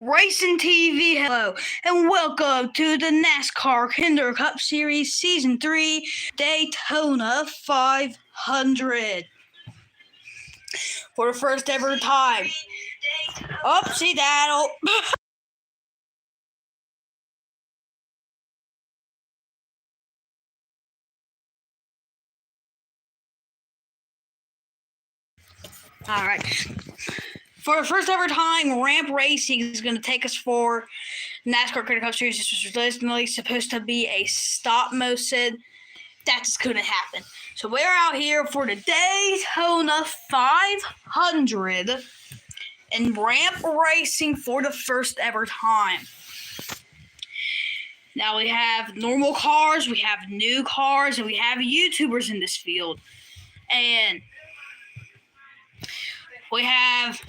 Racing TV, hello, and welcome to the Nascar Kinder Cup Series Season 3 Daytona 500. For the first ever time. Oopsie daddle. Alright. For the first ever time, Ramp Racing is going to take us for NASCAR Kinder Cup Series. This was originally supposed to be a stop motion. That just couldn't happen. So we're out here for the Daytona 500 and Ramp Racing for the first ever time. Now we have normal cars, we have new cars, and we have YouTubers in this field. And we have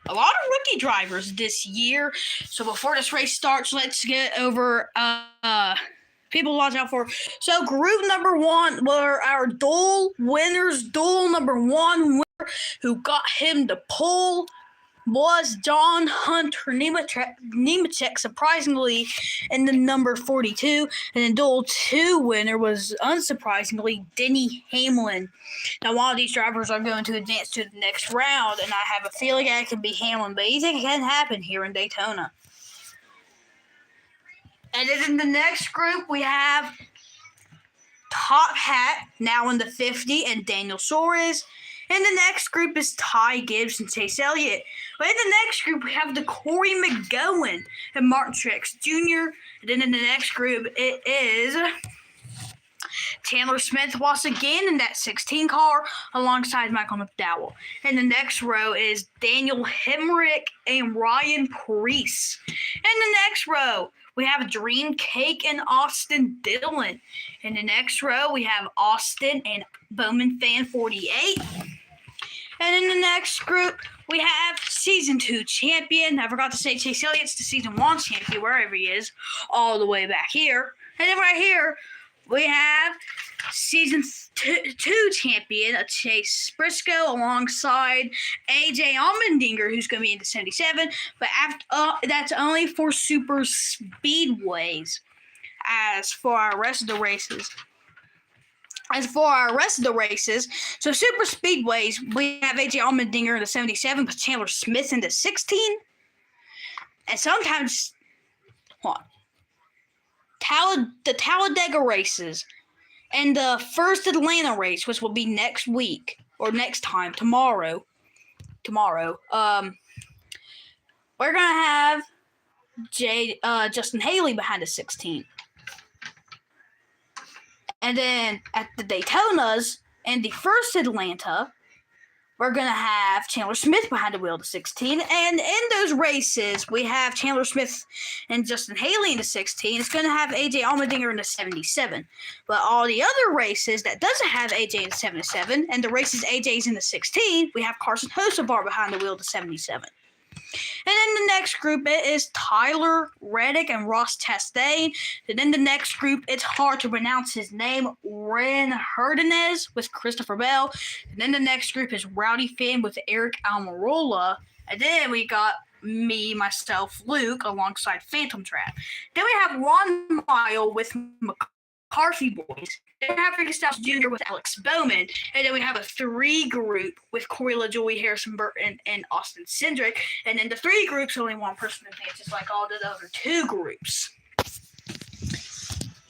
a lot of rookie drivers this year. So before this race starts, let's get over people to watch out for. So group number one were our dual winners. Dual number one winner who got him the pole was John Hunter Nemechek, surprisingly, in the number 42. And the dual two winner was, unsurprisingly, Denny Hamlin. Now, one of these drivers are going to advance to the next round, and I have a feeling that it could be Hamlin, but you think it can happen here in Daytona. And then in the next group, we have Top Hat, now in the 50, and Daniel Seires. And the next group is Ty Gibbs and Chase Elliott. But in the next group, we have the Corey McGowan and Martin Truex Jr. And then in the next group, it is Chandler Smith once again in that 16 car alongside Michael McDowell. And the next row is Daniel Hemrick and Ryan Preece. And the next row, we have Dream Cake and Austin Dillon. In the next row, we have Austin and Bowman Fan 48. And in the next group, we have Season 2 champion. I forgot to say Chase Elliott's the Season 1 champion, wherever he is, all the way back here. And then right here, we have Season 2 champion, Chase Briscoe, alongside AJ Allmendinger, who's going to be in the 77. But that's only for super speedways. As for our rest of the races, so super speedways, we have AJ Allmendinger in the 77, but Chandler Smith in the 16. And sometimes, the Talladega races and the first Atlanta race, which will be next week or next time, tomorrow. We're gonna have Justin Haley behind the 16. And then at the Daytonas and the first Atlanta, we're going to have Chandler Smith behind the wheel of the 16. And in those races, we have Chandler Smith and Justin Haley in the 16. It's going to have AJ Allmendinger in the 77. But all the other races that doesn't have AJ in the 77, and the races AJ's in the 16, we have Carson Hocevar behind the wheel of the 77. And then the next group is Tyler Reddick and Ross Chastain. And then the next group, it's hard to pronounce his name, Ren Herdinez with Christopher Bell. And then the next group is Rowdy Finn with Eric Almirola. And then we got me, myself, Luke, alongside Phantom Trap. Then we have 1 mile with McCarthy Boys. Then we have Ricky Styles Jr. with Alex Bowman. And then we have a 3 group with Corey LaJoie, Harrison Burton, and Austin Cindric. And then the 3 groups, only one person advances like all the other 2 groups.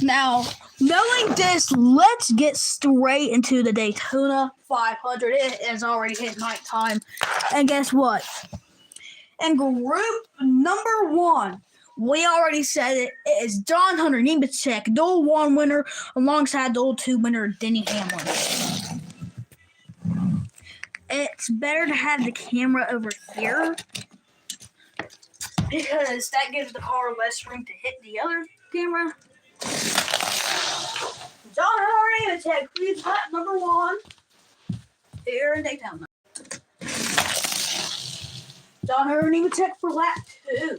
Now, knowing this, let's get straight into the Daytona 500. It has already hit nighttime. And guess what? In group number 1, we already said it. It is John Hunter Nemechek, dual 1 winner, alongside dual 2 winner Denny Hamlin. It's better to have the camera over here because that gives the car less room to hit the other camera. John Hunter Nemechek, please lap number 1 here in Daytona. John Hunter Nemechek for lap 2.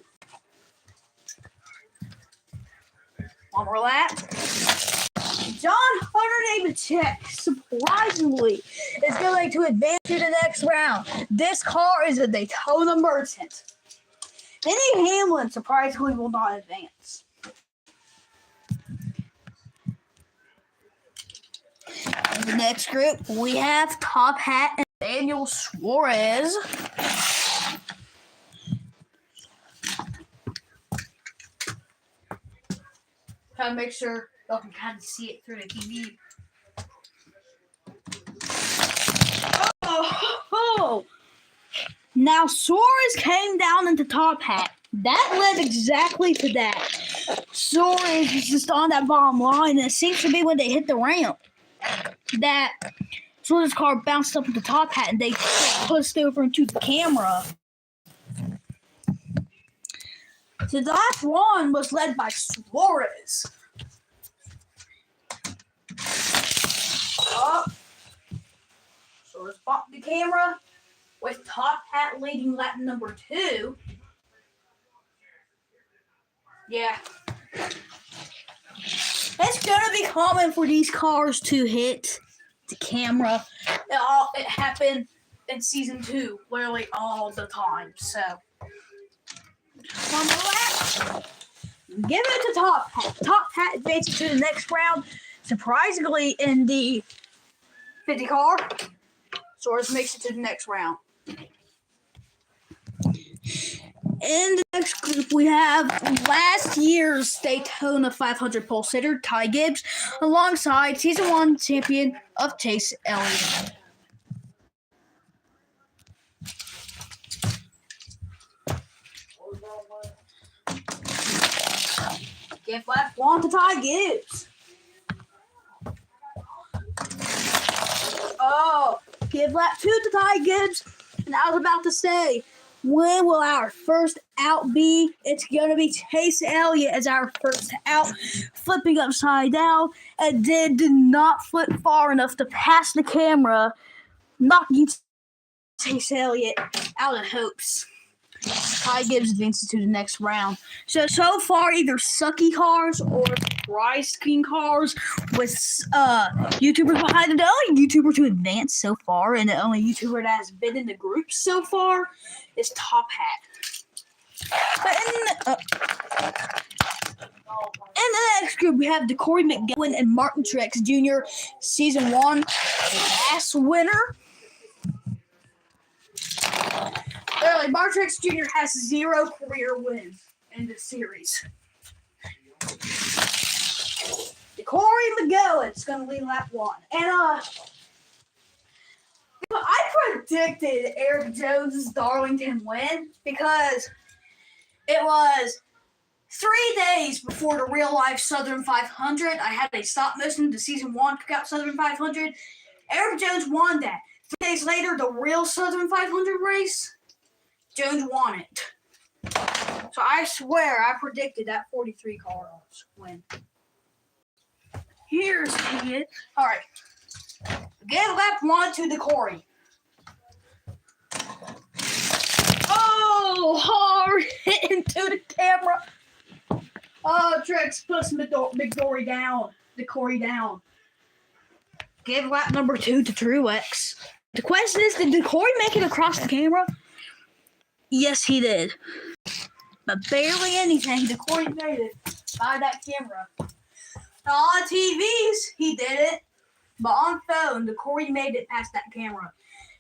One more lap. John Hunter Nemechek, surprisingly, is going to advance to the next round. This car is a Daytona Merchant. Denny Hamlin, surprisingly, will not advance. In the next group, we have Top Hat and Daniel Suarez. Try to make sure y'all can kind of see it through the TV. Oh! Now Suarez came down into Top Hat. That led exactly to that. Suarez was just on that bottom line, and it seems to be when they hit the ramp that Suarez's car bounced up into Top Hat, and they pushed over into the camera. So the last one was led by Suarez. Oh. Suarez bumped the camera with Top Hat leading lap number 2. Yeah. It's going to be common for these cars to hit the camera. It happened in season 2 literally all the time. So, one more lap. Give it to Top Hat. Top Hat advances to the next round. Surprisingly, in the 50 car, Suarez makes it to the next round. In the next group, we have last year's Daytona 500 pole sitter, Ty Gibbs, alongside Season 1 champion of Chase Elliott. Give lap 1 to Ty Gibbs. Oh, give lap 2 to Ty Gibbs. And I was about to say, when will our first out be? It's going to be Chase Elliott as our first out, flipping upside down, and then did not flip far enough to pass the camera, knocking Chase Elliott out of hopes. Ty Gibbs advances to the next round. So far, either sucky cars or prize king cars with YouTubers behind them. The only YouTuber to advance so far, and the only YouTuber that has been in the group so far, is Top Hat. But in the next group, we have Corey McGowan and Martin Truex Jr., Season 1 last winner. Literally, Martin Truex Jr. has 0 career wins in this series. Corey McGowan's going to lead lap 1. And I predicted Eric Jones' Darlington win because it was 3 days before the real-life Southern 500. I had a stop motion to Season 1 Cookout Southern 500. Eric Jones won that. 3 days later, the real Southern 500 race, Jones won it. So I swear I predicted that 43 cars win. Here's it. All right. Give lap 1 to the Corey. Oh, hard hit into the camera. Oh, Truex puts McDory down. The Corey down. Give lap number 2 to Truex. The question is, did Corey make it across the camera? Yes, he did. But barely anything. The Corey made it by that camera. On TVs, he did it. But on phone, the Corey made it past that camera.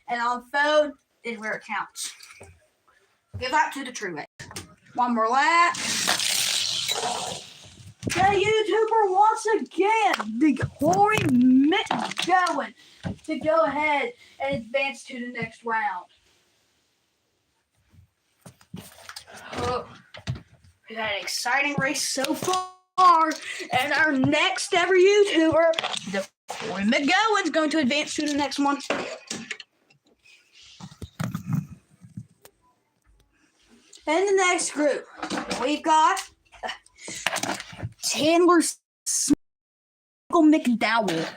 And on phone is where it counts. Give that to the Truex. One more lap. The YouTuber once again, the Corey McGowan, to go ahead and advance to the next round. Oh, we've had an exciting race so far, and our next ever YouTuber, the Corey McGowan, is going to advance to the next one. In the next group, we've got Chandler McDowell.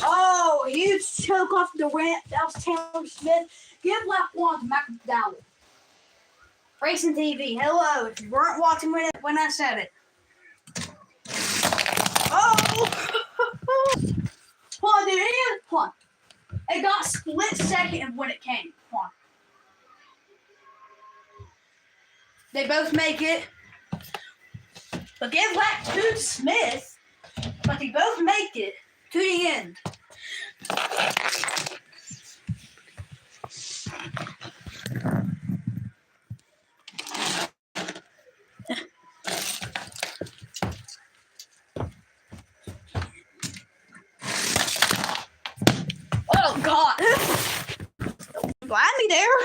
Oh, huge choke off the ramp. That was Taylor Smith. Give lap 1 to McDowell. Racing TV, hello. If you weren't watching when I said it. Oh! Hold on, dude. Hold on. It got split second when it came. Hold on. They both make it. But give lap 2 to Smith. But they both make it to the end. Oh, God. Blind me there.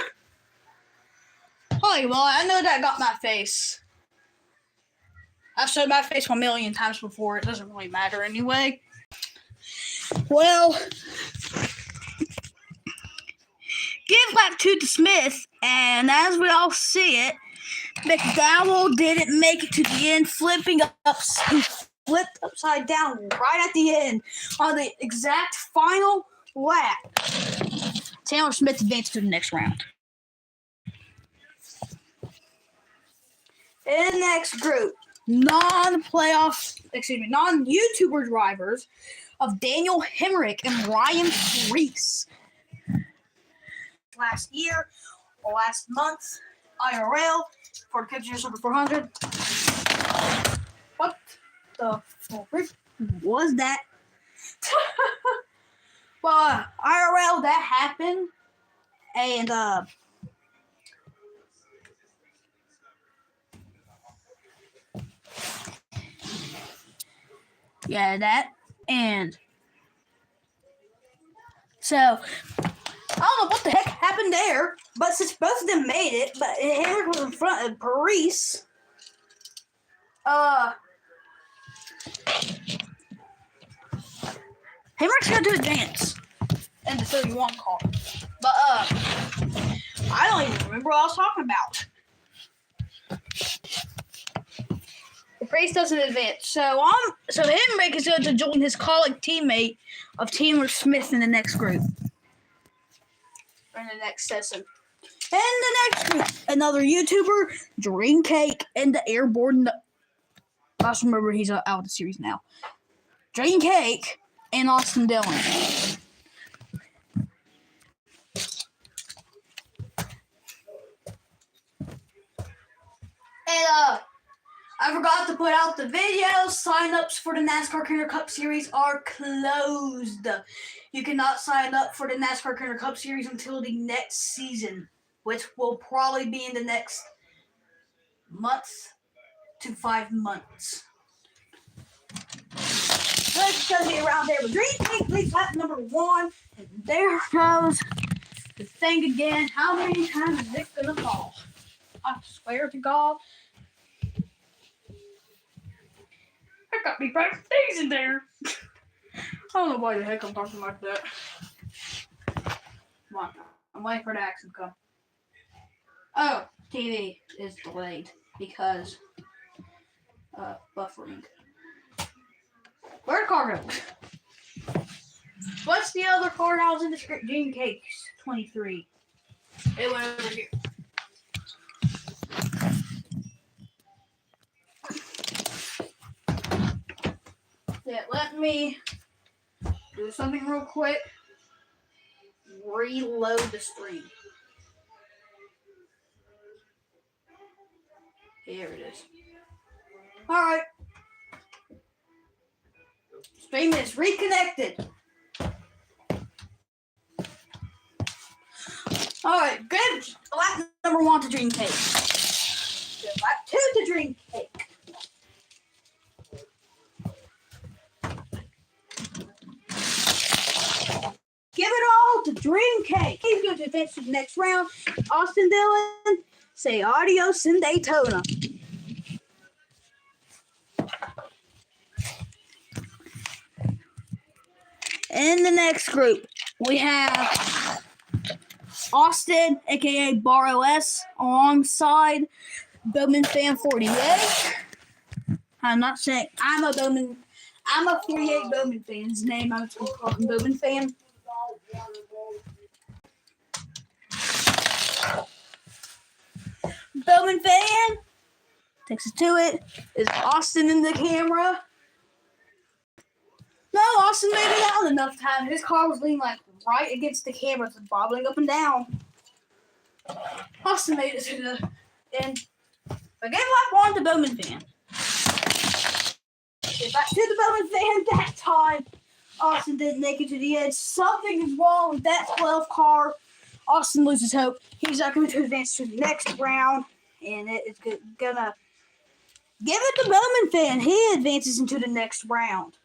Holy well, I know that got my face. I've showed my face 1 million times before. It doesn't really matter anyway. Well, give lap 2 to Smith, and as we all see it, McDowell didn't make it to the end, flipping up. He flipped upside down right at the end on the exact final lap. Taylor Smith advanced to the next round. In the next group, non-YouTuber drivers of Daniel Hemrick and Ryan Preece. Last year or last month, IRL for the Picture Super 400. What the frick was that? Well, IRL that happened, and yeah, that, and so I don't know what the heck happened there, but since both of them made it, but Henrik was in front of Paris, Henrik's going to advance in the 31 car, but I don't even remember what I was talking about. Paris doesn't advance, so Henrik is going to join his colleague teammate of Taylor Smith in the next group. In the next session. And the next group, another YouTuber, Dream Cake, and the Airborne. I just remember he's out of the series now. Dream Cake and Austin Dillon. And I forgot to put out the video. Sign-ups for the NASCAR Kender Cup Series are closed. You cannot sign up for the NASCAR Kender Cup Series until the next season, which will probably be in the next month to 5 months. So it's going to be around there. But Dream Cake leads lap number 1. And there goes the thing again. How many times is it going to fall? I swear to God. I got me right things in there. I don't know why the heck I'm talking like that. Come on. I'm waiting for the action to come. Oh, TV is delayed because buffering. Where'd the car go? What's the other car that was in the script? Dream Cakes 23. It went over here. Yeah, let me do something real quick. Reload the stream. Here it is. Alright. Stream is reconnected. Alright, good. Lap number 1 to Dream Cake. Good. Lap 2 to Dream Cake. Give it all to Dream Cake. He's going to advance to the next round. Austin Dillon, say adios in Daytona. In the next group, we have Austin, aka Bar OS, alongside Bowman Fan 48. I'm not saying I'm a 48 Bowman fan. His name, I was going to call him Bowman Fan. Bowman fan takes us to it. Is Austin in the camera? No, Austin made it out enough time. His car was leaning like right against the camera, so bobbling up and down. Austin made it to the end. I gave lap 1 to Bowman fan. Get back to the Bowman fan that time. Austin didn't make it to the edge. Something is wrong with that 12 car. Austin loses hope. He's not going to advance to the next round, and it's gonna give it to Bowman fan. He advances into the next round.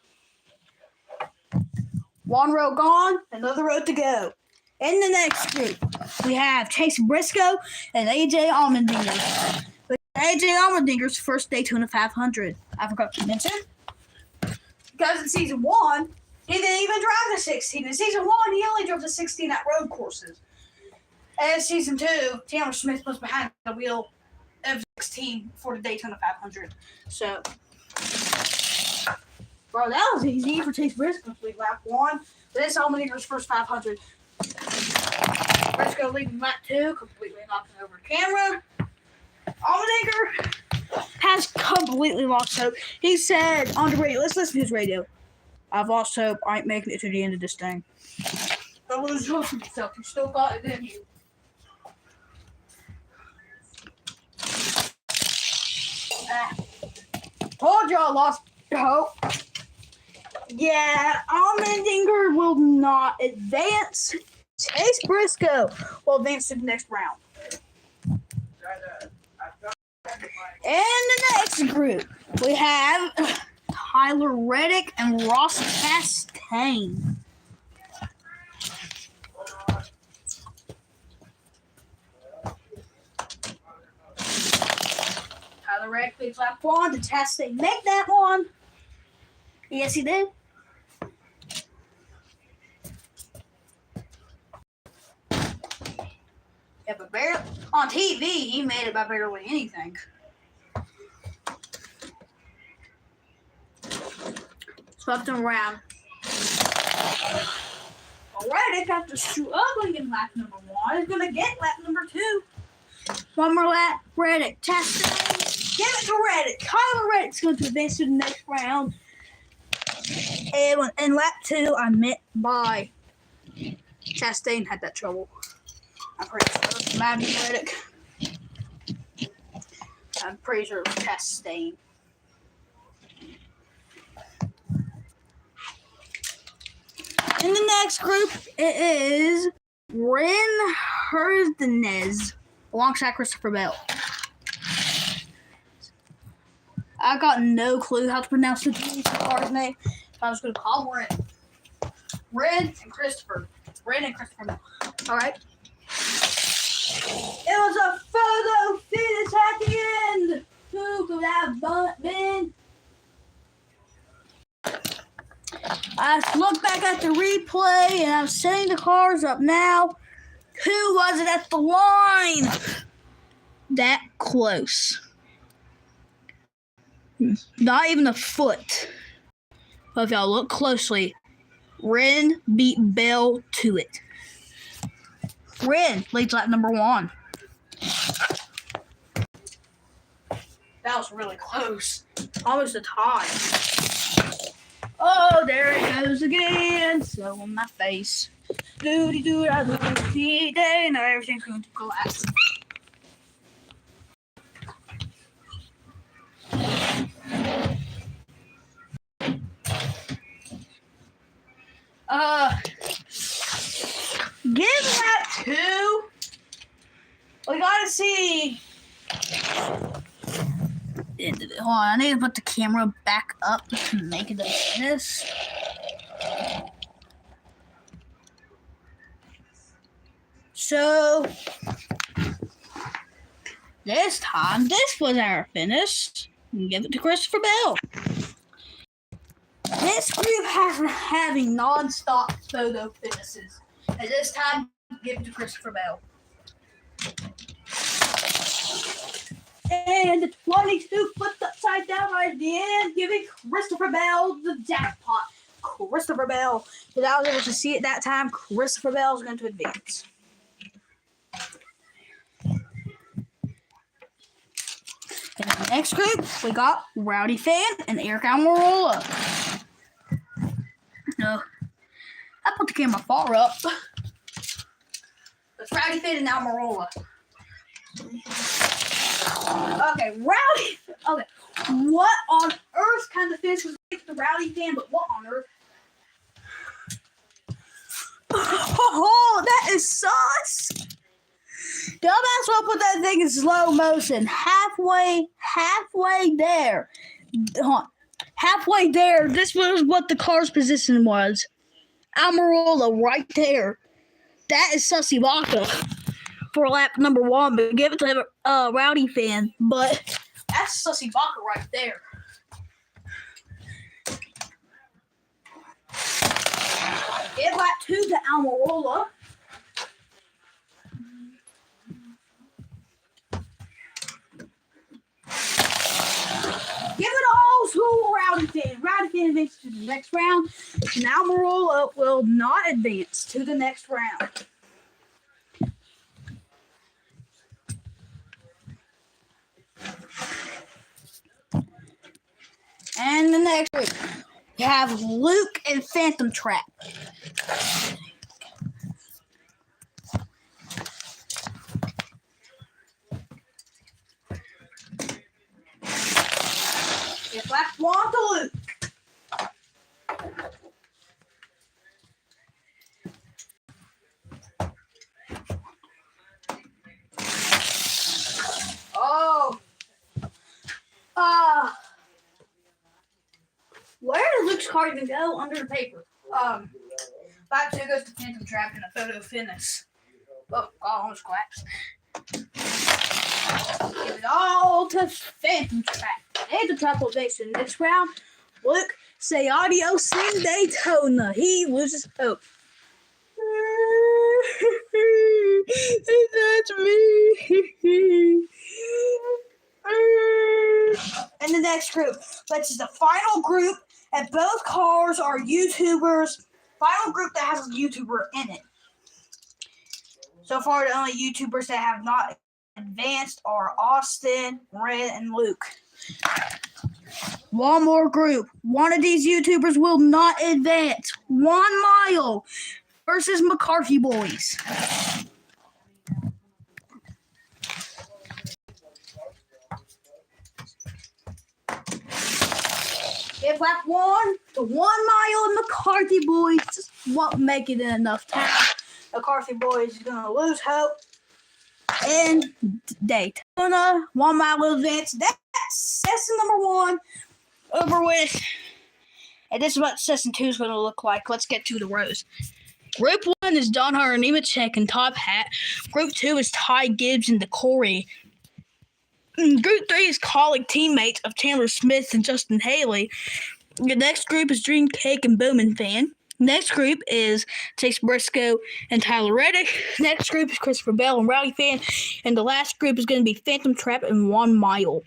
One row gone, another row to go. In the next group, we have Chase Briscoe and AJ Allmendinger. AJ Allmendinger's first Daytona 500. I forgot to mention. Because in season 1, he didn't even drive the 16. In season 1, he only drove the 16 at road courses. And season 2, Chandler Smith was behind the wheel of 16 for the Daytona 500. So, bro, that was easy for Chase Briscoe to lead lap 1. This Allmendinger's first 500. Briscoe leading lap 2, completely knocking over the camera. Allmendinger has completely lost hope. He said on the radio, let's listen to his radio. I've lost hope. I ain't making it to the end of this thing. Don't lose hope for yourself. You still got it in you. Told you I lost hope. Yeah, Allmendinger will not advance. Chase Briscoe will advance to the next round. In the next group, we have Tyler Reddick and Ross Chastain. Tyler Reddick leads lap 1. Did Chastain make that one? Yes, he did. Yeah, but barely, on TV, he made it by barely anything. Swept him around. Reddick, after struggling in lap number 1, is going to get lap number 2. One more lap. Reddick. Chastain. Give it to Reddick. Tyler Reddick's going to advance to the next round. And in lap 2, I meant by Chastain had that trouble. I'm pretty sure it was Madden Reddick. I'm pretty sure it was Chastain. In the next group, it is Ren Herdenez alongside Christopher Bell. I got no clue how to pronounce the car's name. I was going to call Ren. Ren and Christopher. Ren and Christopher Bell. All right. It was a photo finish at the end. Who could have been? I look back at the replay and I'm setting the cars up now. Who was it at the line? That close. Not even a foot. But if y'all look closely, Ren beat Bell to it. Ren leads lap number 1. That was really close. Almost a tie. Oh, there it goes again. So on my face. Doody-doo, I look at the day. Now everything's going to collapse. Give that 2. We gotta see. Hold on, I need to put the camera back up to make it like this. So this time, this was our finish. Give it to Christopher Bell. This group has been having non-stop photo finishes. And this time, give it to Christopher Bell. And the 22 flipped upside down right at the end, giving Christopher Bell the jackpot. Christopher Bell. Because I was able to see it that time, Christopher Bell is going to advance. In the next group, we got Rowdy Fan and Eric Almirola. No, I put the camera far up. It's Rowdy Fan and Almirola. Okay, Rowdy. Okay, what on earth kind of finish was the Rowdy Fan? But what on earth? Oh, that is sus. Dumbass will put that thing in slow motion. Halfway there. Halfway there. This was what the car's position was. Almirola right there. That is Sussy Baka for lap number 1. But give it to Rowdy Fan. But that's Sussy Baka right there. Give lap 2 to Almirola. Give it all to Rowdy Fan. Rowdy Fan advances to the next round. And Almirola will not advance to the next round. And the next group, we have Luke and Phantom Trap. If lap 1 to Luke. Oh. Where did Luke's car even go? Under the paper. Lap 2 goes to Phantom Trap in a photo finish. Oh, almost collapsed. Give it all to Phantom Trap. Phantom Trap will advance to the next round. Luke, say adios in Daytona. He loses hope. That's me. In the next group, which is the final group, and both cars are YouTubers. Final group that has a YouTuber in it. So far, the only YouTubers that have not advanced are Austin, Red, and Luke. One more group. One of these YouTubers will not advance. 1 mile versus McCarthy Boys. If lap 1 to 1 mile and McCarthy Boys just won't make it in enough time. McCarthy Boys is going to lose hope. And Daytona, 1 mile advance. That's session number 1 over with. And this is what session 2 is going to look like. Let's get to the rows. Group 1 is Don Hunter, Nemechek, and Top Hat. Group 2 is Ty Gibbs and DeCorey. Group 3 is colleague teammates of Chandler Smith and Justin Haley. The next group is Dream Cake and Bowman Fan. Next group is Chase Briscoe and Tyler Reddick. Next group is Christopher Bell and Rowdy Fan. And the last group is going to be Phantom Trap and 1 mile.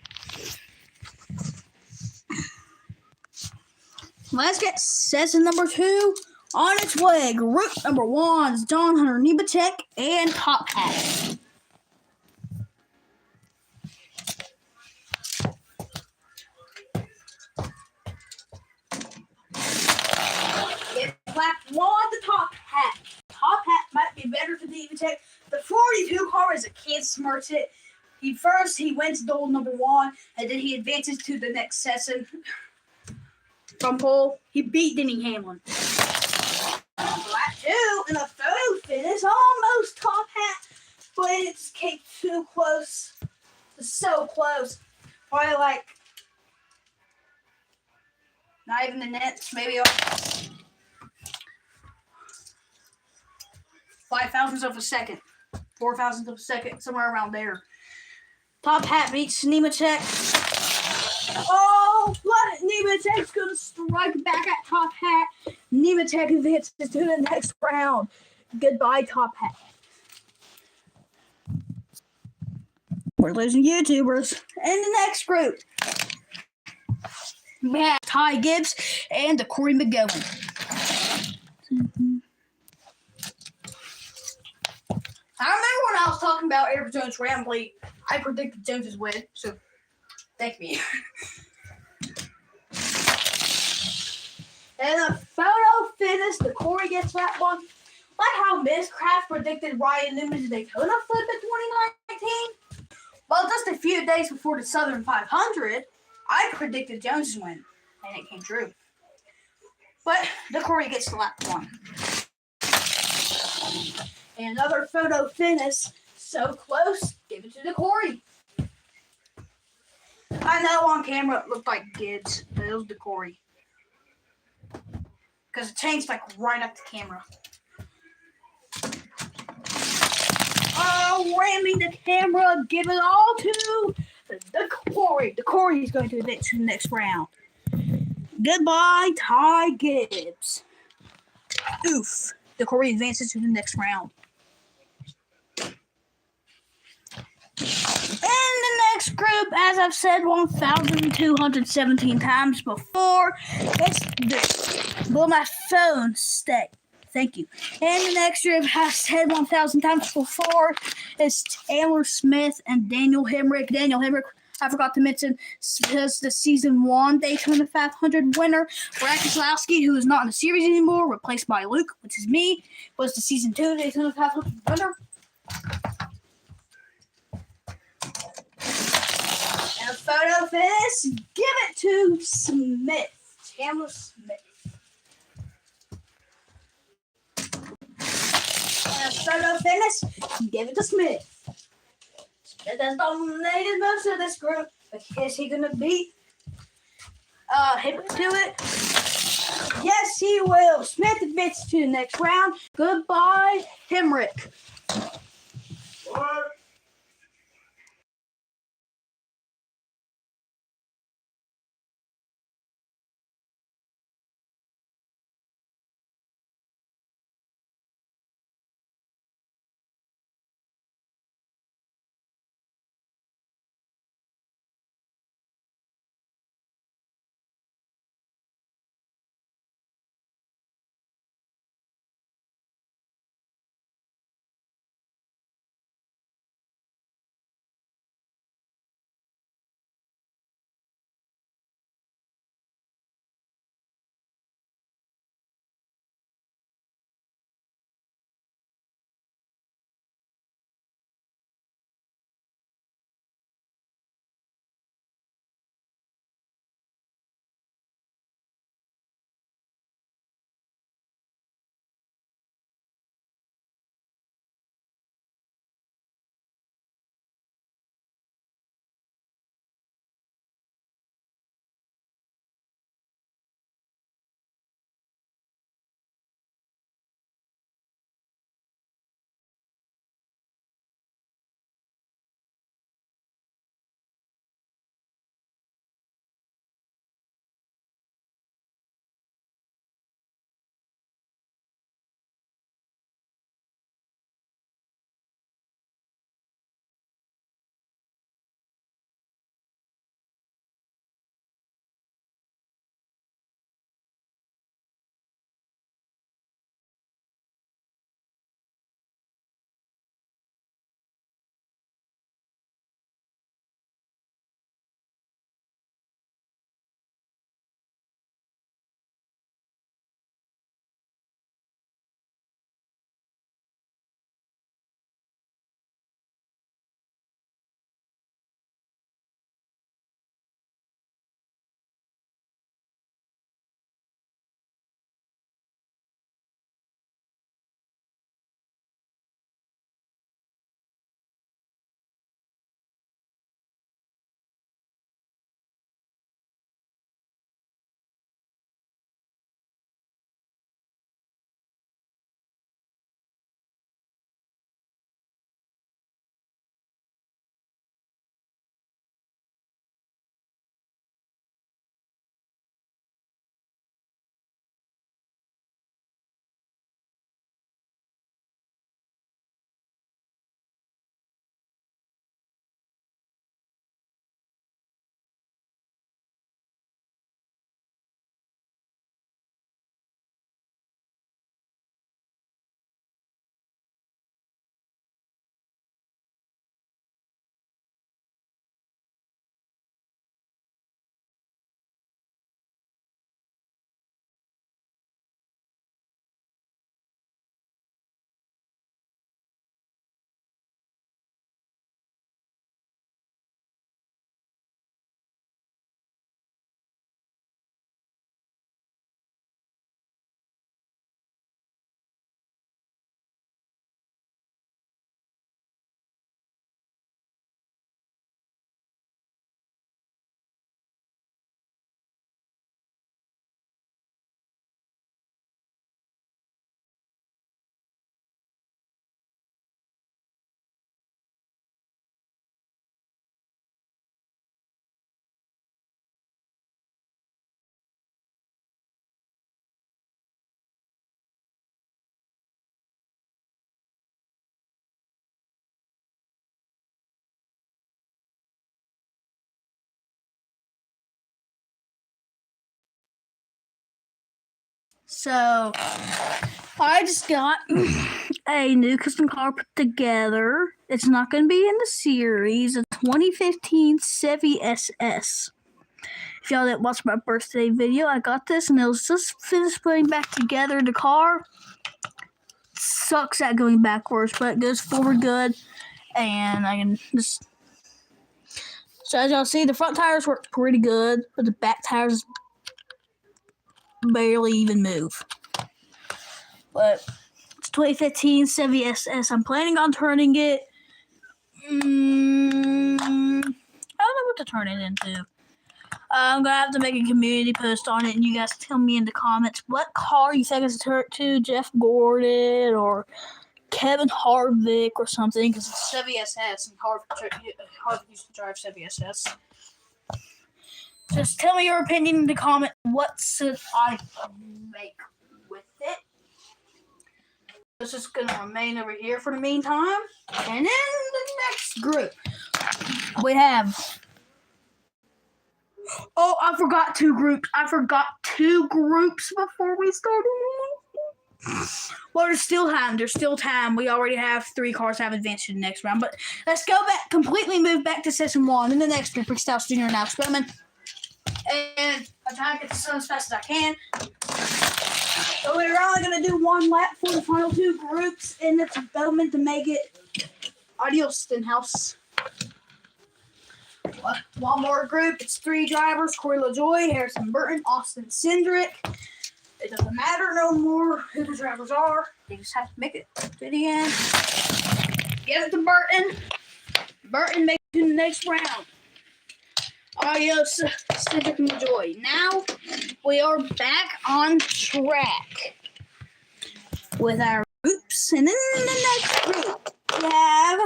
Let's get session number 2 on its way. Group number 1 is Don Hunter, Nemechek, and Top Hat. Lap 1 to Top Hat. Top Hat might be better for Nemechek. The 42 car is a kid smirks it. He went to goal number 1, and then he advances to the next session. From pole, he beat Denny Hamlin. Lap 2 in a photo finish, almost Top Hat, but it's came too close. It's so close. Probably like not even the nets, maybe 5 thousandths of a second, 4 thousandths of a second, somewhere around there. Top Hat beats Nemechek. Oh, what? Nemechek's going to strike back at Top Hat. Nemechek advances to the next round. Goodbye, Top Hat. We're losing YouTubers. In the next group, we have Ty Gibbs and Corey McGowan. I remember when I was talking about Eric Jones Rambley, I predicted Jones's win. So Thank me. And a photo finish, the Corey gets that one. Like how Miss Craft predicted Ryan Newman's Daytona flip in 2019. Well, just a few days before the Southern 500, I predicted Jones' win, and it came true. But the Corey gets the lap one. And another photo finish, so close, give it to the Corey. I know on camera it looked like Gibbs, but it was the Corey. Because it changed like right up the camera. Oh, ramming the camera, give it all to the Corey. The Corey is going to advance to the next round. Goodbye, Ty Gibbs. Oof. The Corey advances to the next round. In the next group, as I've said 1,217 times before, it's this. Will my phone stay? Thank you. And the next group, I've said 1,000 times before, is Taylor Smith and Daniel Hemrick. Daniel Hemrick, I forgot to mention, is the season 1 Daytona 500 winner. Brad Keselowski, who is not in the series anymore, replaced by Luke, which is me, was the season 2 Daytona 500 winner. And a photo finish, give it to Smith, Taylor Smith. And a photo finish, give it to Smith. Smith has dominated most of this group, but is he gonna beat Hemrick to it? Yes, he will. Smith advances to the next round. Goodbye, Hemrick. What? So I just got a new custom car put together. It's not going to be in the series. A 2015 Chevy SS. If y'all didn't watch my birthday video, I got this and it was just finished putting back together the car. Sucks at going backwards, but it goes forward good. And I can just... So as y'all see, the front tires work pretty good, but the back tires barely even move. But it's 2015 Chevy SS. I'm planning on turning it. I don't know what to turn it into. I'm gonna have to make a community post on it, and you guys tell me in the comments what car you think is turn to, Jeff Gordon or Kevin Harvick or something, because it's Chevy SS and Harvick used to drive Chevy SS. Just tell me your opinion in the comment. What should I make with it? This is going to remain over here for the meantime. And then the next group, we have... Oh, I forgot two groups. Before we started. Well, there's still time. We already have 3 cars that have advanced to the next round. But let's go back, completely move back to Session 1. In the next group, Rick Stiles Jr. and Alex Bowman. And I'm trying to get this done as fast as I can. So we're only going to do 1 lap for the final 2 groups. And it's Bowman to make it. Adios, Stenhouse. One more group. It's 3 drivers. Corey LaJoy, Harrison Burton, Austin Cindric. It doesn't matter no more who the drivers are. They just have to make it to the end. Get it to Burton. Burton makes it to the next round. Adios, Cindric and LaJoy. Now we are back on track with our groups. And then in the next group, we have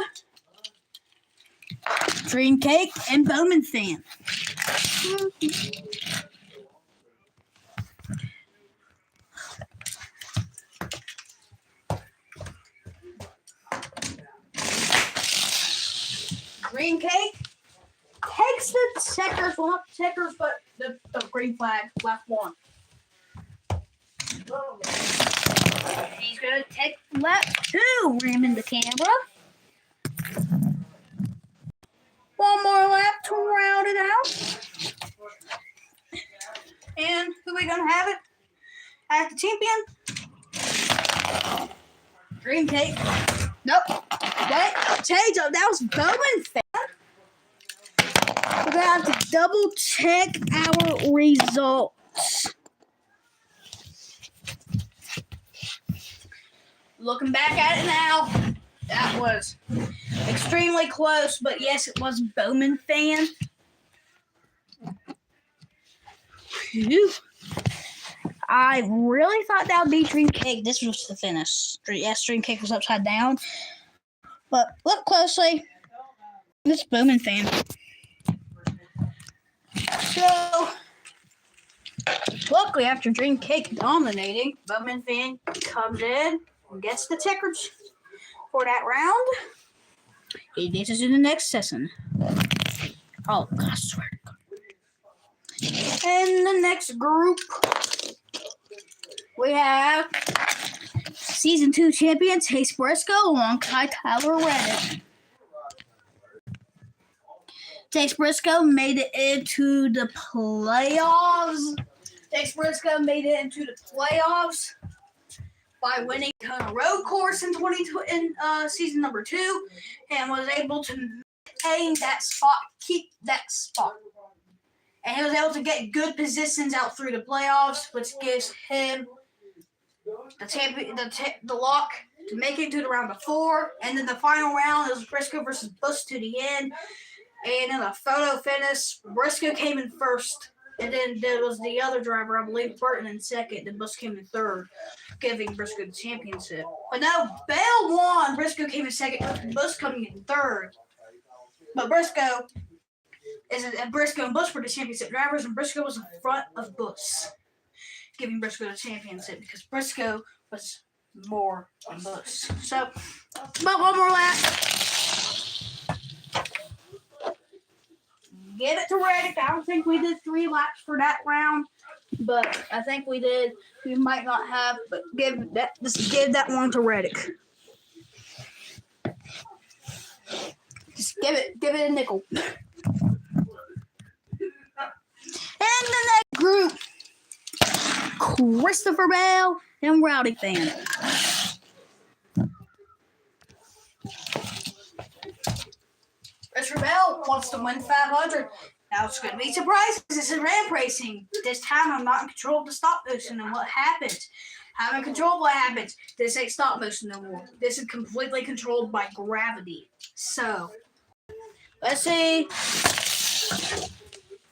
Dream Cake and Bowman Fan. Green Cake takes the checkers, well not the checkers, but the green flag, lap 1. He's going to take lap 2, ramming the camera. 1 more lap to round it out. And who are we going to have it as the champion? Green Cake. Nope. Wait, change up. That was Bowman Fan. We're going to have to double check our results. Looking back at it now, that was extremely close, but yes, it was Bowman Fan. Whew. I really thought that would be Dream Cake. This was the finish. Yes, Dream Cake was upside down. But look closely. It's Bowman Fan. So, luckily, after Dream Cake dominating, Bowman Fan comes in and gets the checkers for that round. He advances in the next session. Oh, God, I swear to God. In the next group, we have Season 2 champion Chase Briscoe alongside Tyler Reddick. Chase Briscoe made it into the playoffs. By winning Daytona Road Course in season number 2, and was able to maintain that spot, keep that spot. And he was able to get good positions out through the playoffs, which gives him the lock to make it to the round of 4. And then the final round is Briscoe versus Busch to the end. And in a photo finish, Briscoe came in first. And then there was the other driver, I believe Burton, in second. Then Busch came in third, giving Briscoe the championship. But no, Bell won. Briscoe came in second. Busch coming in third. But Briscoe and Busch were the championship drivers, and Briscoe was in front of Busch, giving Briscoe the championship because Briscoe was more than Busch. So, about 1 more lap. Give it to Reddick. I don't think we did 3 laps for that round. but I think we did. We might not have, but just give that one to Reddick. Just give it a nickel. And the next group, Christopher Bell and Rowdy Fan. Christopher Bell wants to win 500. Now it's going to be surprised because this is ramp racing. This time I'm not in control of the stop motion and what happens. I'm in control of what happens. This ain't stop motion no more. This is completely controlled by gravity. So, let's see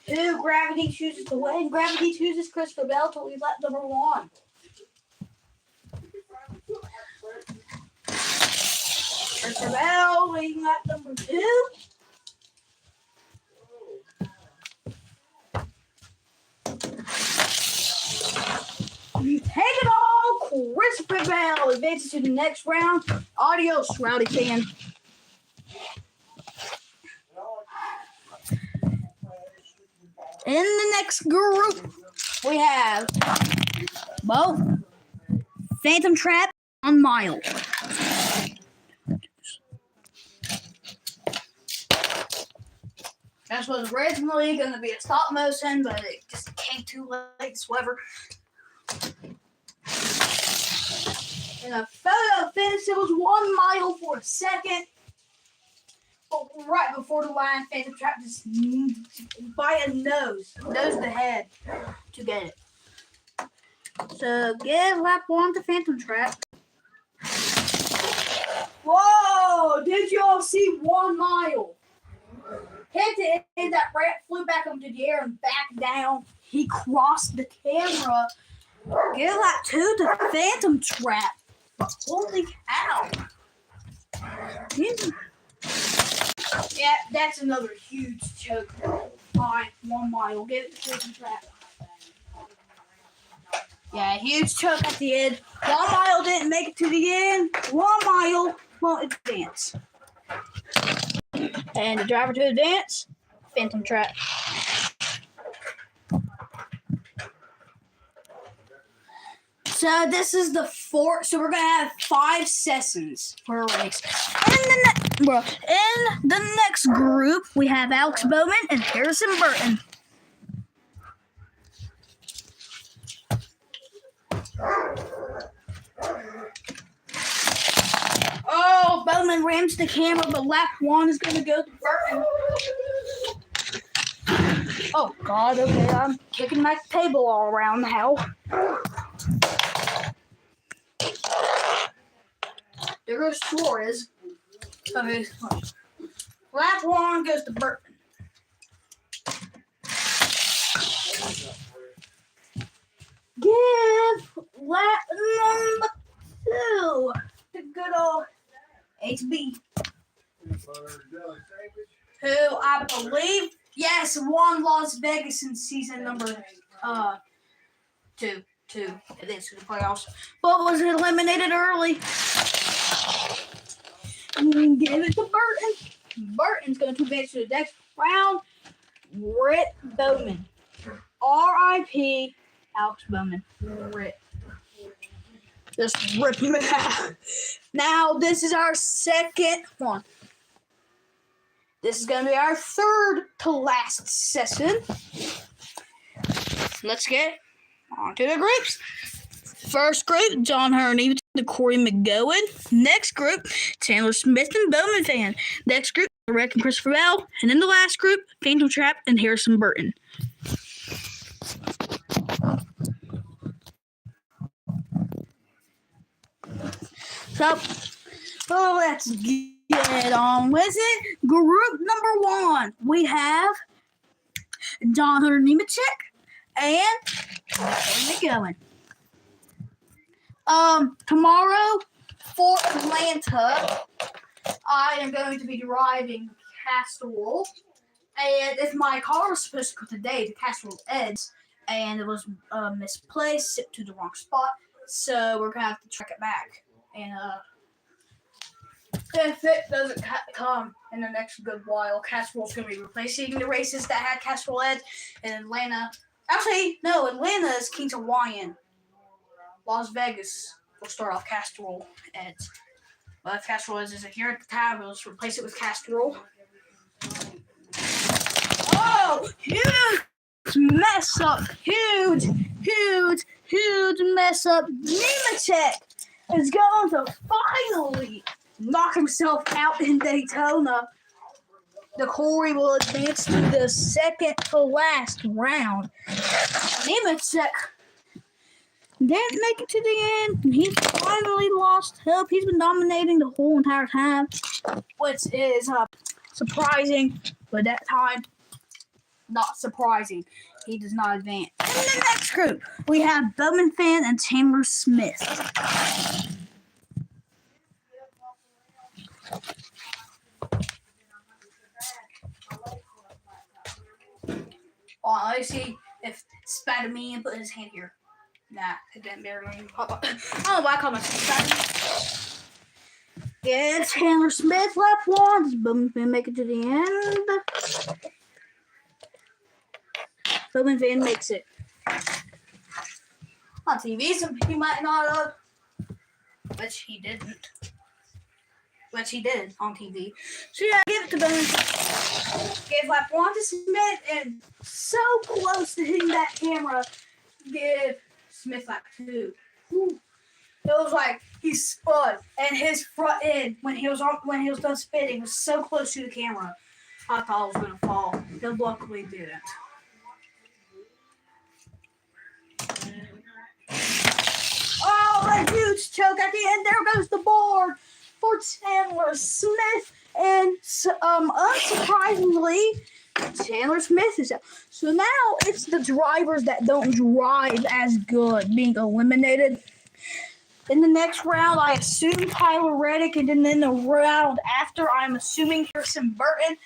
who gravity chooses to win. Gravity chooses Christopher Bell to leave lap number 1. Christopher Bell leading lap number 2. Take it all, Christopher Bell advances to the next round. Adios, Rowdy Fan. In the next group, we have Phantom Trap on Mile. This was originally going to be a stop motion, but it just came too late, swever. In a photo finish, it was 1 mile for a second. But right before the line, Phantom Trap just by a nose to head to get it. So give lap 1 to Phantom Trap. Whoa! Did you all see 1 mile? Hit it, and that rat flew back up into the air and back down. He crossed the camera. Give lap 2 to Phantom Trap. Holy cow! Yeah, that's another huge choke. Fine, 1 mile. Give it to Phantom Trap. Yeah, huge choke at the end. 1 mile didn't make it to the end. 1 mile won't advance. And the driver to advance, Phantom Trap. So this is the 4th. So we're gonna have 5 sessions for a race. In the next group, we have Alex Bowman and Harrison Burton. Oh, Bowman rams the camera, but lap 1 is gonna go to Burton. Oh God, okay, I'm kicking my table all around now. There goes Suarez. Okay, lap 1 goes to Burton. Give lap number 2 to good old HB. Who I believe, yes, won Las Vegas in season number 2. It is the playoffs, but was eliminated early. Give it to Burton. Burton's going to advance to the next round. Britt Bowman. R.I.P. Alex Bowman. Rip. Just rip him out. Now, this is our second one. This is going to be our 3rd to last session. Let's get on to the groups. First group, John Hurney to Corey McGowan. Next group, Chandler Smith and Bowman Fan. Next group, Rick and Christopher Bell. And then the last group, Phantom Trap and Harrison Burton. So, let's get on with it. Group number 1, we have John Hunter Nemechek and McGowan. Tomorrow for Atlanta, I am going to be driving Castrol, and if my car was supposed to come today, the Castrol Edge, and it was misplaced, sent to the wrong spot, so we're gonna have to track it back. And if it doesn't come in the next good while, Castrol's gonna be replacing the races that had Castrol Edge in Atlanta. Actually, no, Atlanta is Kings Hawaiian. Las Vegas will start off Castrol. And if Castrol isn't here at the time, we'll just replace it with Castrol. Oh, huge mess up. Huge mess up. Nemechek is going to finally knock himself out in Daytona. The Corey will advance to the second to last round. Nemechek didn't make it to the end. He finally lost hope. He's been dominating the whole entire time, which is surprising, but that time, not surprising. He does not advance. In the next group, we have Bowman Fan and Chandler Smith. Let me see if Spider-Man put his hand here. Nah, it didn't barely even pop up. I don't know why I call myself Spider-Man. Yeah, Chandler Smith lap one. Does Bowman Fan make it to the end? Bowman Fan makes it. On TV, some he might not have, which he didn't. Which he did on TV. So yeah, give it to Bowman. Gave lap one to Smith, and so close to hitting that camera. Give Smith lap two. Whew. It was like he spun, and his front end when he was done spinning was so close to the camera. I thought it was gonna fall. It luckily didn't. Oh, a huge choke at the end. There goes the board for Chandler Smith. And unsurprisingly, Chandler Smith is out. So now it's the drivers that don't drive as good being eliminated. In the next round, I assume Tyler Reddick. And then in the round after, I'm assuming Harrison Burton.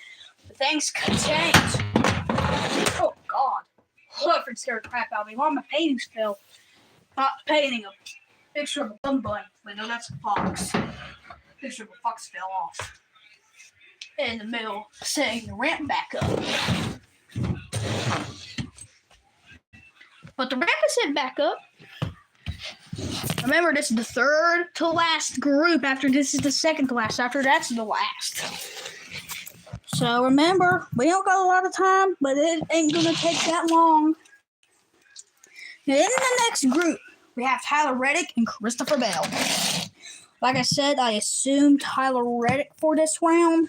But things could change. Oh, God. Clifford scared the crap out of me. One of my paintings fell. Not painting, a picture of a bum bun. But no, that's a fox. Picture of a fox fell off in the middle, setting the ramp back up. But the ramp is set back up. Remember, this is the third to last group. After this is the second to last. After that's the last. So remember, we don't got a lot of time, but it ain't gonna take that long. In the next group, we have Tyler Reddick and Christopher Bell. Like I said, I assume Tyler Reddick for this round.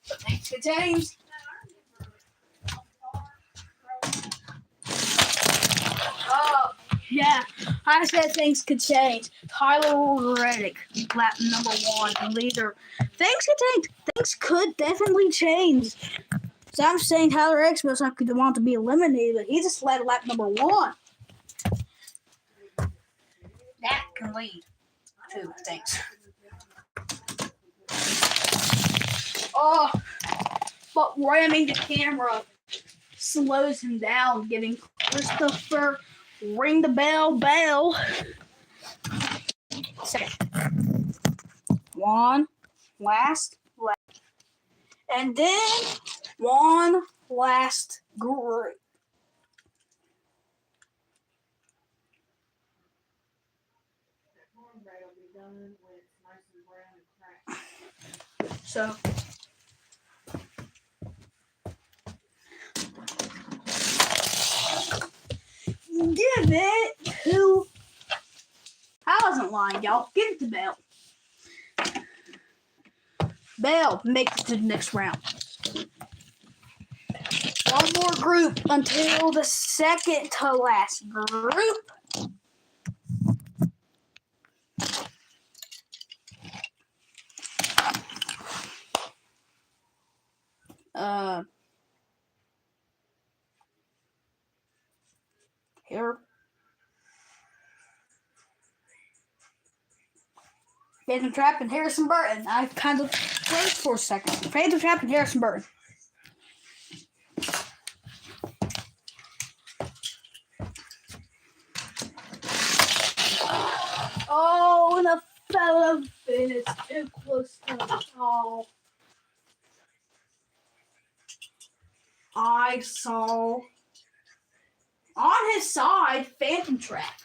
But thanks to James. Oh, yeah. I said things could change. Tyler Reddick, lap number one, the leader. Things could change. Things could definitely change. So I'm saying Tyler Reddick was not going to want to be eliminated, but he just led lap number one. That can lead to things. Oh, but ramming the camera slows him down, giving Christopher ring the bell. Second. One last lap. And then one last group. So give it to. I wasn't lying, y'all. Give it to Bell. Bell makes it to the next round. One more group until the second to last group. Here. Phantom Trap and Harrison Burton. I kind of wait for a second. Phantom Trap and Harrison Burton. Oh, and a fella finished too close to the top. I saw On his side, Phantom Trap.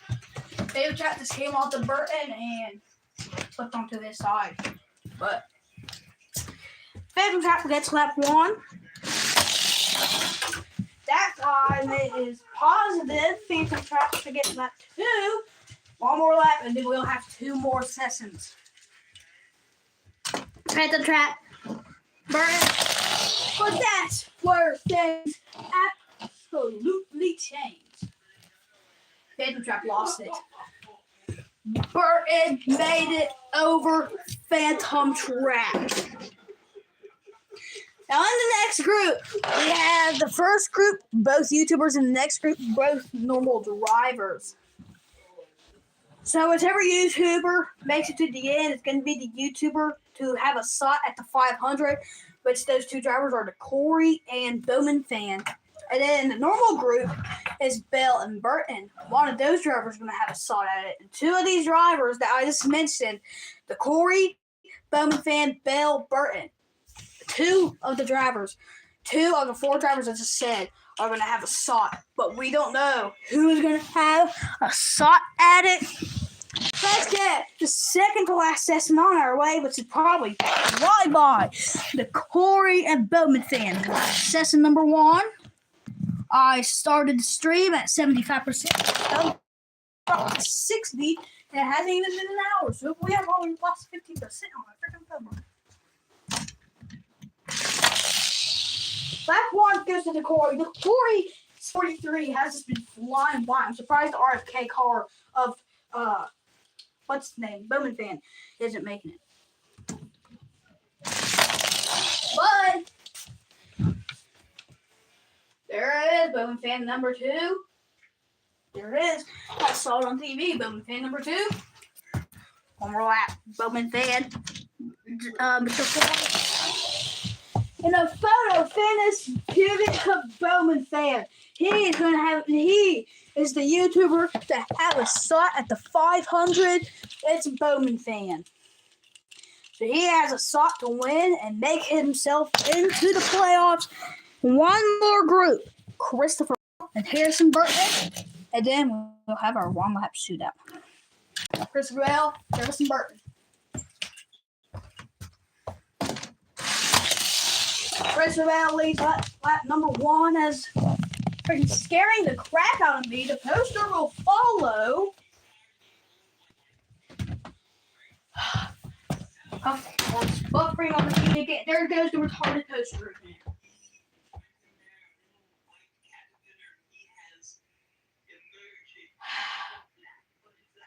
Phantom Trap just came off the Burton and flipped onto his side. But Phantom Trap gets lap 1. That time is positive. Phantom Trap to get lap 2. One more lap, and then we'll have 2 more sessions. Phantom Trap, Burton. But that's where things absolutely changed. Phantom Trap lost it. Burton made it over Phantom Trap. Now in the next group, we have the first group, both YouTubers, and the next group, both normal drivers. So whichever YouTuber makes it to the end, it's going to be the YouTuber to have a shot at the 500, which those 2 drivers are the Corey and Bowman fan. And then the normal group is Bell and Burton. One of those drivers is going to have a shot at it. And 2 of these drivers that I just mentioned, the Corey, Bowman fan, Bell, Burton. 2 of the drivers, 2 of the 4 drivers I just said are going to have a shot. But we don't know who is going to have a shot at it. Let's get the second to last session on our way, which is probably right by the Corey and Bowman fan. Session number 1. I started the stream at 75%. Up to 60, and it hasn't even been an hour, so we have already lost 50% on my freaking phone. Lap 1 goes to the Corey. The Corey 43 has just been flying by. I'm surprised the RFK car of what's his name? Bowman fan isn't making it. But there it is, Bowman fan number 2. There it is. I saw it on TV, Bowman fan number 2. One more lap, Bowman fan. Mr. Ford. In a photo finish, give it to Bowman fan. He is the YouTuber to have a shot at the 500. It's Bowman fan. So he has a shot to win and make himself into the playoffs. One more group, Christopher and Harrison Burton, and then we'll have our 1-lap shootout. Christopher Bell, Harrison Burton. Christopher Bell leads lap number 1 as freaking scaring the crap out of me. The poster will follow. Of course, buffering on the TV again. There goes the retarded poster again.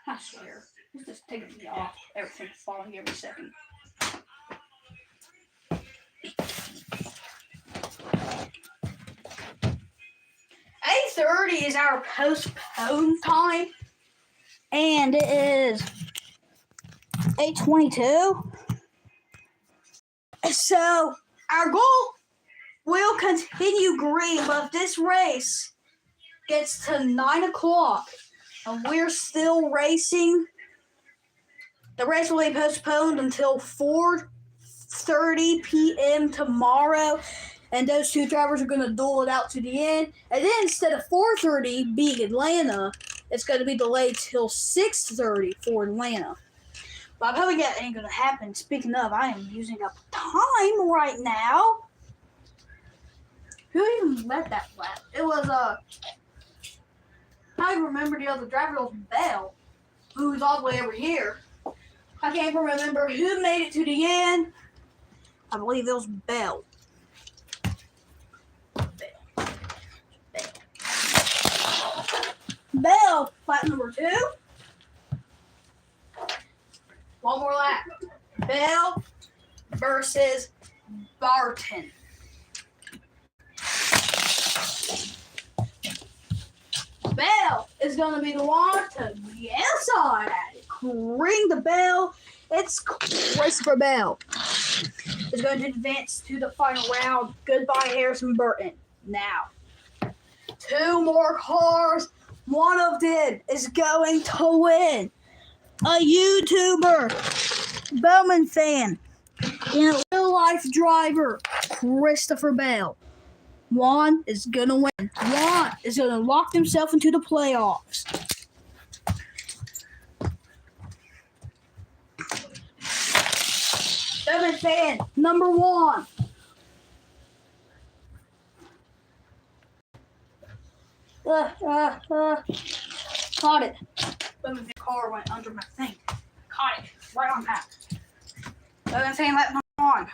I swear, it's just taking me off. Everything's falling every second. 8:30 is our postponed time, and it is 8:22. So our goal will continue green, but if this race gets to 9 o'clock and we're still racing, the race will be postponed until 4:30 p.m. tomorrow. And those 2 drivers are going to duel it out to the end. And then instead of 4:30 being Atlanta, it's going to be delayed till 6:30 for Atlanta. But I'm hoping that ain't going to happen. Speaking of, I am using up time right now. Who even led that lap? It was, I remember the other driver was Bell, who was all the way over here. I can't even remember who made it to the end. I believe it was Bell. Bell, lap number 2. One more lap. Bell versus Barton. Bell is going to be the one to get outside at it. Ring the bell. It's Christopher Bell. Is going to advance to the final round. Goodbye, Harrison Burton. Now, 2 more cars. One of them is going to win. A YouTuber, Bowman fan, and a real-life driver, Christopher Bell. Juan is going to win. Juan is going to lock himself into the playoffs. Bowman fan number 1. Caught it. Bowman fan car went under my thing. Caught it. Right on that. Bowman fan let me on.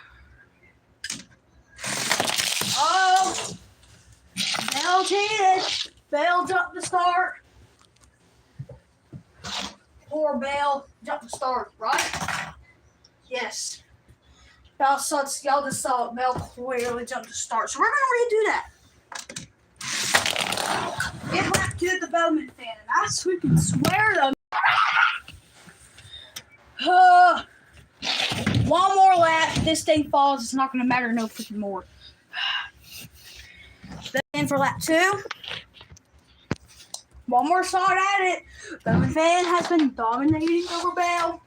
Oh! Bell cheated. Bell jumped the start. Poor Bell jumped the start, right? Yes. Y'all just saw it. Bell clearly jumped the start. So we're going to redo that. Get back to the Bowman fan. And I freaking swear to one more lap. If this thing falls, it's not going to matter no freaking more. Then for lap 2. One more shot at it. Bowman fan has been dominating over Bell.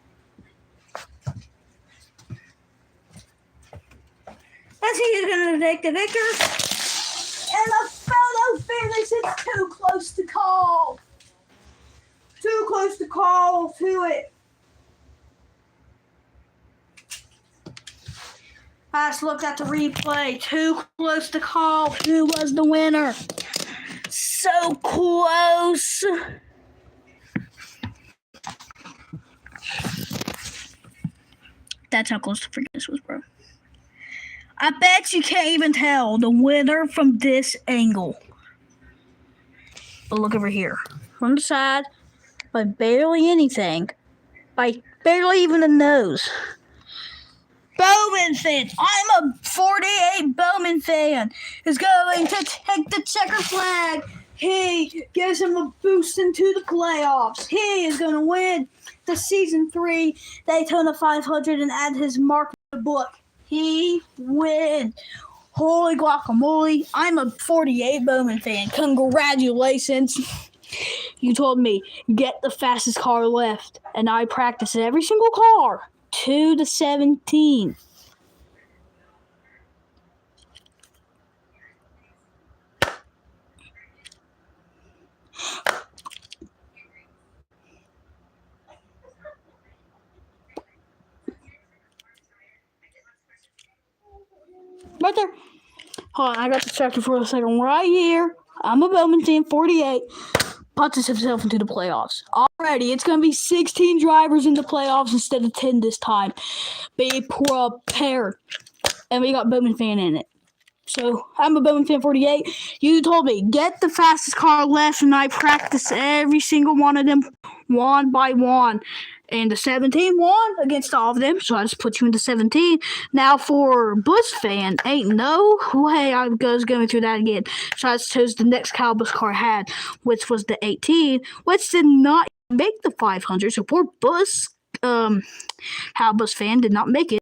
As he is going to take the victor. And a fellow finish. It's too close to call. Too close to call to it. I just looked at the replay. Too close to call. Who was the winner? So close. That's how close the forgiveness was, bro. I bet you can't even tell the winner from this angle. But look over here. From the side, by barely anything. By barely even a nose. Bowman fan. I'm a 48 Bowman fan. Is going to take the checker flag. He gives him a boost into the playoffs. He is going to win the Season 3 Daytona 500 and add his mark to the book. He wins. Holy guacamole. I'm a 48 Bowman fan. Congratulations. You told me, get the fastest car left. And I practice every single car. 2 to 17. Right there. Hold on, I got distracted for a second. Right here, I'm a Bowman fan, 48. Puts himself into the playoffs. Already, it's going to be 16 drivers in the playoffs instead of 10 this time. Be prepared. And we got Bowman fan in it. So, I'm a Bowman fan, 48. You told me, get the fastest car left, and I practice every single one of them, one by one. And the 17 won against all of them, so I just put you into 17. Now for Busch fan, ain't no way I was going through that again. So I just chose the next Kyle Busch car I had, which was the 18, which did not make the 500. So poor Busch, Kyle Busch fan did not make it.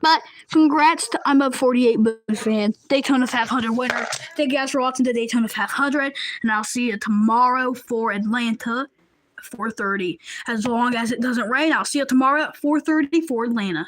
But congrats to I'm a 48 Busch fan, Daytona 500 winner. Thank you guys for watching the Daytona 500, and I'll see you tomorrow for Atlanta. 4:30. As long as it doesn't rain, I'll see you tomorrow at 4:30 for Atlanta.